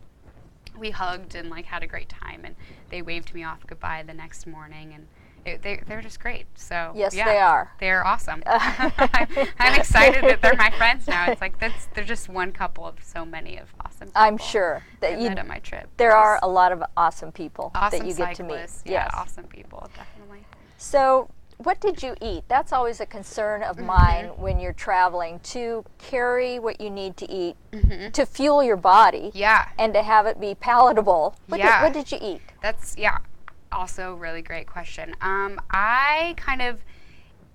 we hugged and like had a great time, and they waved me off goodbye the next morning, and they're just great. So yes, yeah, they are. They're awesome. I'm excited that they're my friends now. It's like they're just one couple of so many of awesome people. I'm sure that I met on my trip. There are a lot of awesome people Awesome that you get cyclists. to meet. Yeah, Yes. awesome people, definitely. So, what did you eat? That's always a concern of mine when you're traveling, to carry what you need to eat to fuel your body. Yeah. And to have it be palatable. What did you eat? That's also really great question.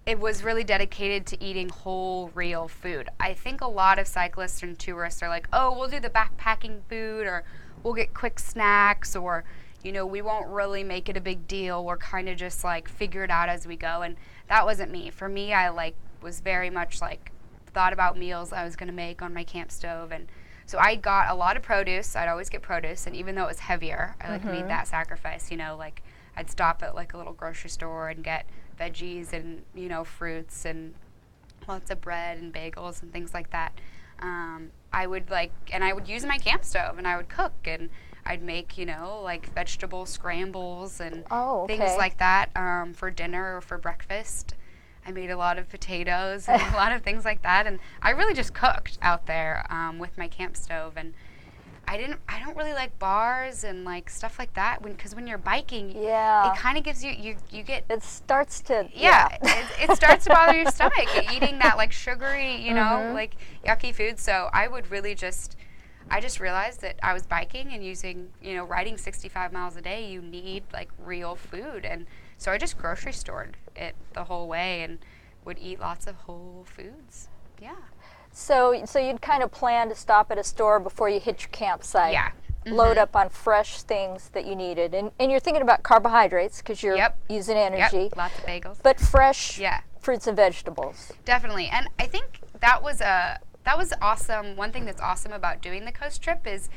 It was really dedicated to eating whole, real food. I think a lot of cyclists and tourists are like, oh, we'll do the backpacking food, or we'll get quick snacks, or, we won't really make it a big deal. We're kind of just like figure it out as we go. And that wasn't me. For me, I was very much thought about meals I was going to make on my camp stove. And so I got a lot of produce. I'd always get produce. And even though it was heavier, I made that sacrifice, I'd stop at a little grocery store and get veggies and, fruits and lots of bread and bagels and things like that. I would use my camp stove, and I would cook, and I'd make, vegetable scrambles and things like that for dinner or for breakfast. I made a lot of potatoes and a lot of things like that, and I really just cooked out there with my camp stove. And I don't really like bars and stuff like that, because when you're biking, it kind of gives you get. It starts to. It starts to bother your stomach eating that sugary, yucky food. So I would really I just realized that I was biking and using, riding 65 miles a day, you need real food. And so I just grocery stored it the whole way and would eat lots of whole foods. Yeah. So you'd kind of plan to stop at a store before you hit your campsite. Yeah. Load up on fresh things that you needed. And you're thinking about carbohydrates because you're using energy. Yep. Lots of bagels. But fresh fruits and vegetables. Definitely. And I think that was awesome. One thing that's awesome about doing the coast trip is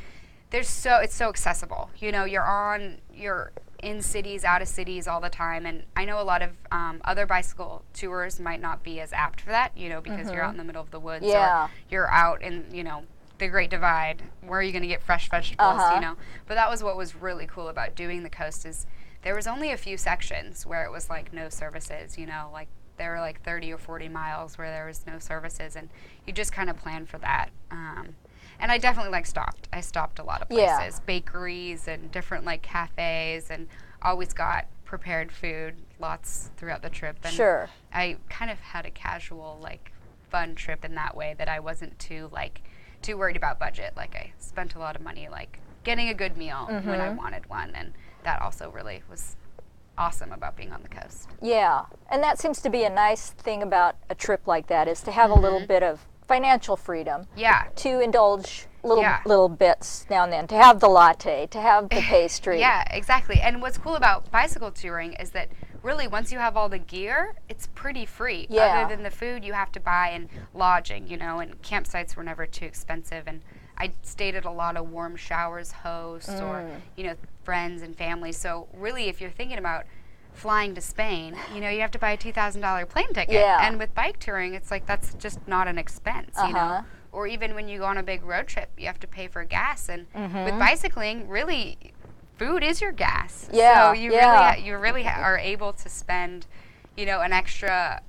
it's so accessible. You're in cities, out of cities all the time, and I know a lot of other bicycle tours might not be as apt for that, because you're out in the middle of the woods, or you're out in, the Great Divide. Where are you going to get fresh vegetables, But that was what was really cool about doing the coast, is there was only a few sections where it was no services, there were 30 or 40 miles where there was no services, and you just kind of plan for that. And I definitely stopped. I stopped a lot of places, bakeries and different cafes, and always got prepared food, lots throughout the trip. And sure. I kind of had a casual, fun trip in that way, that I wasn't too worried about budget. I spent a lot of money, getting a good meal when I wanted one, and that also really was awesome about being on the coast. Yeah, and that seems to be a nice thing about a trip like that, is to have a little bit of financial freedom. Yeah. To indulge little bits now and then, to have the latte, to have the pastry. Yeah, exactly. And what's cool about bicycle touring is that really once you have all the gear, it's pretty free. Yeah. Other than the food you have to buy and lodging, and campsites were never too expensive. And I stayed at a lot of warm showers hosts or, friends and family. So really, if you're thinking about flying to Spain, you have to buy a $2,000 plane ticket. Yeah. And with bike touring, it's that's just not an expense, Or even when you go on a big road trip, you have to pay for gas. And with bicycling, really, food is your gas. Yeah. So you really are able to spend, an extra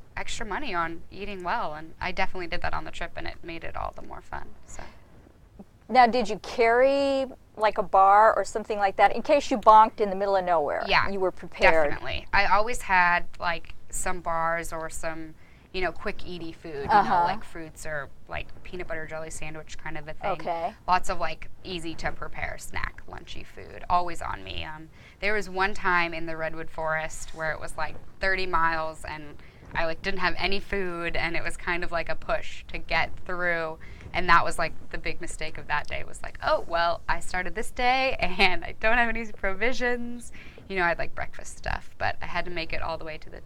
money on eating well. And I definitely did that on the trip, and it made it all the more fun. So. Now, did you carry a bar or something like that in case you bonked in the middle of nowhere? Yeah, you were prepared. Definitely. I always had some bars or some, quick eaty food, like fruits or like peanut butter jelly sandwich kind of a thing. Okay. Lots of like easy to prepare snack, lunchy food, always on me. There was one time in the redwood forest where it was like 30 miles and I like didn't have any food, and it was kind of like a push to get through. And that was like the big mistake of that day was like, oh, well, I started this day and I don't have any provisions. I had like breakfast stuff, but I had to make it all the way to the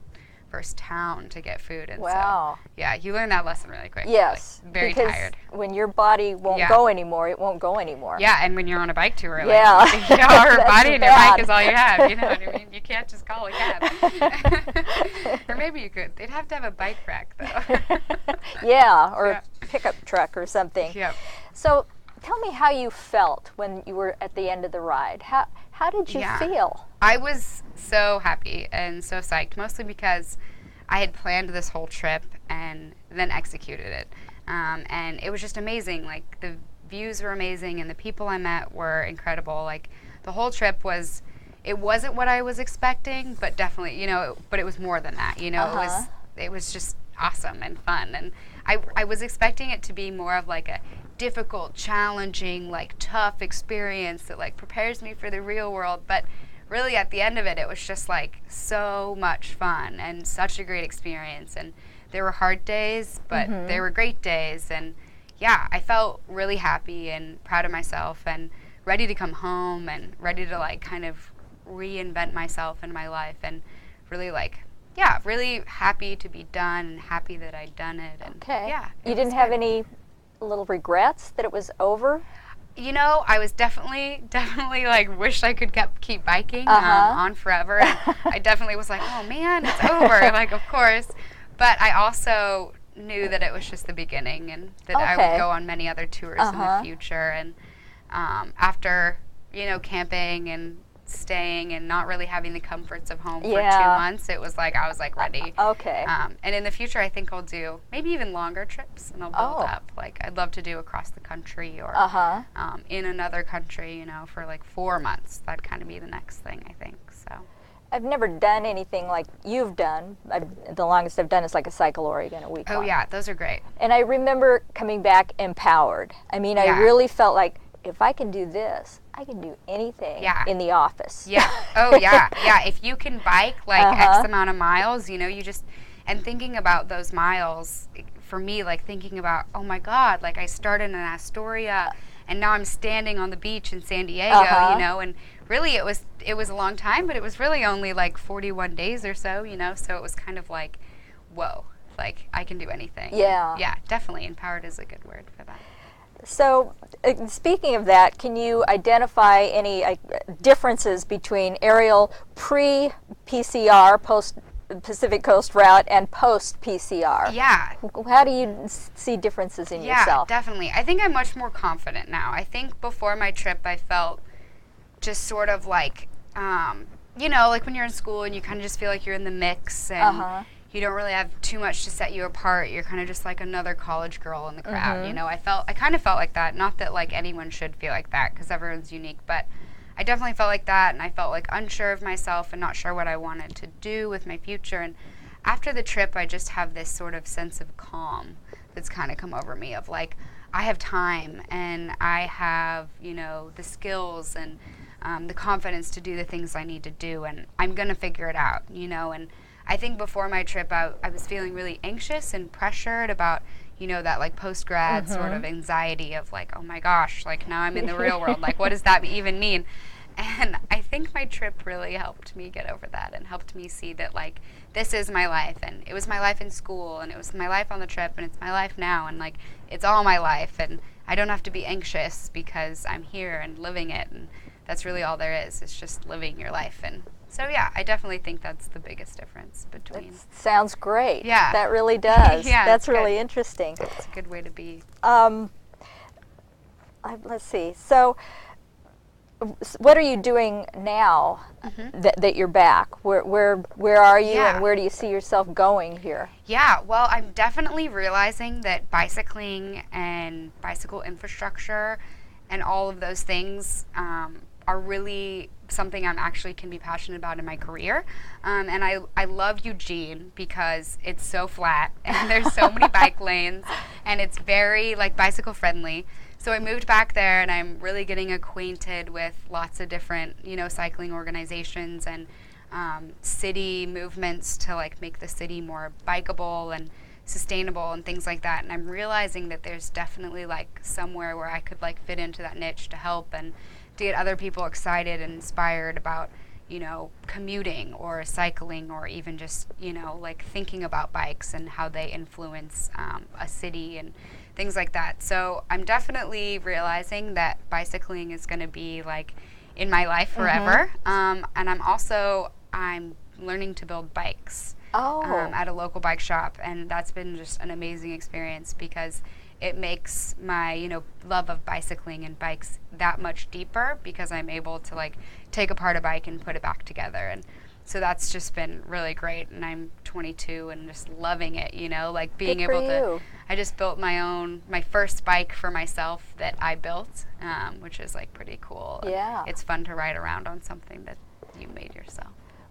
first town to get food. And Wow. so, yeah, you learn that lesson really quick. Yes. Like, very because tired. when your body won't go anymore, it won't go anymore. Yeah, and when you're on a bike tour, like, Yeah. your That's body and your bad. bike is all you have. You know what I mean? You can't just call a cab. Or maybe you could. They'd have to have a bike rack, though. Yeah, or Yeah. a pickup truck or something. Yep. So tell me how you felt when you were at the end of the ride. How did you Yeah. feel? I was so happy and so psyched, mostly because I had planned this whole trip and then executed it. And it was just amazing. Like, the views were amazing and the people I met were incredible. Like, the whole trip it wasn't what I was expecting, but definitely, but it was more than that. It was just awesome and fun. And I was expecting it to be more of like a difficult, challenging, like tough experience that like prepares me for the real world. But really at the end of it, it was just like so much fun and such a great experience. And there were hard days, but there were great days. And yeah, I felt really happy and proud of myself and ready to come home and ready to like kind of reinvent myself in my life, and really like, yeah, really happy to be done and happy that I'd done it. And Okay. yeah, You didn't have any little regrets that it was over? I was definitely like wish I could keep biking on forever. And I definitely was like, oh man, it's over. Like, of course. But I also knew that it was just the beginning, and that I would go on many other tours in the future. And after, camping and staying and not really having the comforts of home for 2 months, it was like I was like ready. Okay. And in the future, I think I'll do maybe even longer trips, and I'll build up. Like, I'd love to do across the country or in another country, for like 4 months. That'd kind of be the next thing, I think. So. I've never done anything like you've done. The longest I've done is like a Cycle Oregon, a week long. Oh yeah, those are great. And I remember coming back empowered. I mean, I really felt like, if I can do this, I can do anything in the office. Yeah. Oh yeah. Yeah. If you can bike like X amount of miles, and thinking about those miles, for me, like thinking about, oh my God, like I started in Astoria and now I'm standing on the beach in San Diego, and really it was a long time, but it was really only like 41 days or so, so it was kind of like, whoa, like I can do anything. Yeah. Yeah, definitely. Empowered is a good word for that. So, speaking of that, can you identify any differences between Ariel pre-PCR, post-Pacific Coast route, and post-PCR? Yeah. How do you see differences in yourself? Yeah, definitely. I think I'm much more confident now. I think before my trip, I felt just sort of like, like when you're in school and you kind of just feel like you're in the mix and you don't really have too much to set you apart. You're kind of just like another college girl in the crowd. I kind of felt like that. Not that like anyone should feel like that, because everyone's unique, but I definitely felt like that, and I felt like unsure of myself and not sure what I wanted to do with my future. And after the trip, I just have this sort of sense of calm that's kind of come over me, of like, I have time and I have, the skills and the confidence to do the things I need to do, and I'm going to figure it out, and I think before my trip, I was feeling really anxious and pressured about, that like post-grad sort of anxiety of like, oh my gosh, like now I'm in the real world, like what does that even mean? And I think my trip really helped me get over that and helped me see that like, this is my life, and it was my life in school, and it was my life on the trip, and it's my life now, and like, it's all my life, and I don't have to be anxious because I'm here and living it, and that's really all there is. It's just living your life. And so yeah, I definitely think that's the biggest difference between. That sounds great. Yeah. That really does. Yeah, that's it's really good. interesting. It's a good way to be. Let's see. So, what are you doing now that you're back? Where are you, Yeah. and where do you see yourself going here? Yeah, well, I'm definitely realizing that bicycling and bicycle infrastructure and all of those things are really something I'm actually can be passionate about in my career. And I love Eugene because it's so flat and there's so many bike lanes and it's very like bicycle friendly. So I moved back there and I'm really getting acquainted with lots of different, you know, cycling organizations and city movements to like make the city more bikeable and sustainable and things like that. And I'm realizing that there's definitely like somewhere where I could like fit into that niche to help and to get other people excited and inspired about, you know, commuting or cycling or even just, you know, like thinking about bikes and how they influence a city and things like that. So I'm definitely realizing that bicycling is going to be like in my life forever. And I'm learning to build bikes at a local bike shop, and that's been just an amazing experience because it makes my, you know, love of bicycling and bikes that much deeper because I'm able to like take apart a bike and put it back together. And so that's just been really great. And I'm 22 and just loving it, you know, like being able to, I just built my first bike for myself that I built, which is like pretty cool. Yeah. It's fun to ride around on something that you made yourself.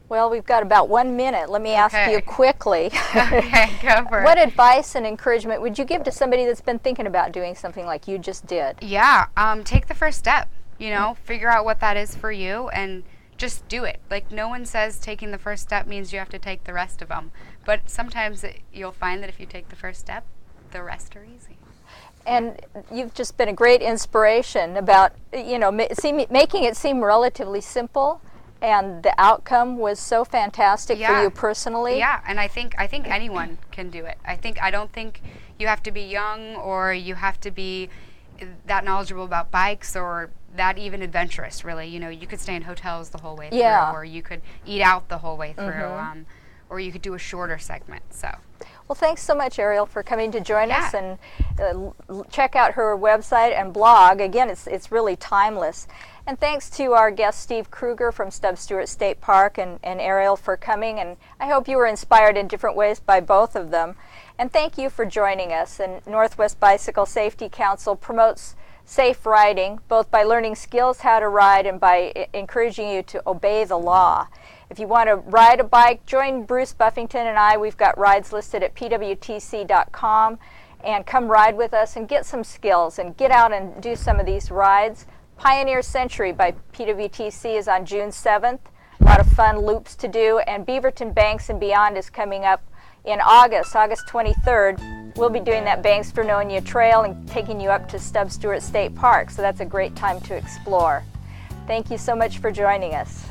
Well, we've got about 1 minute. Let me ask you quickly. Okay, go for it. What advice and encouragement would you give to somebody that's been thinking about doing something like you just did? Yeah, take the first step, you know, figure out what that is for you and just do it. Like no one says taking the first step means you have to take the rest of them. But sometimes you'll find that if you take the first step, the rest are easy. And you've just been a great inspiration about, you know, making it seem relatively simple. And the outcome was so fantastic for you personally. Yeah, and I think anyone can do it. I don't think you have to be young or you have to be that knowledgeable about bikes or that even adventurous, really. You know, you could stay in hotels the whole way through, or you could eat out the whole way through, or you could do a shorter segment. So. Well, thanks so much, Ariel, for coming to join us, and check out her website and blog. Again, it's really timeless. And thanks to our guest, Steve Kruger from Stub Stewart State Park, and Ariel for coming. And I hope you were inspired in different ways by both of them. And thank you for joining us. And Northwest Bicycle Safety Council promotes safe riding, both by learning skills how to ride and by encouraging you to obey the law. If you want to ride a bike, join Bruce Buffington and I. We've got rides listed at pwtc.com. And come ride with us and get some skills and get out and do some of these rides. Pioneer Century by PWTC is on June 7th. A lot of fun loops to do. And Beaverton Banks and Beyond is coming up in August 23rd. We'll be doing that Banks for Knowing You Trail and taking you up to Stub Stewart State Park. So that's a great time to explore. Thank you so much for joining us.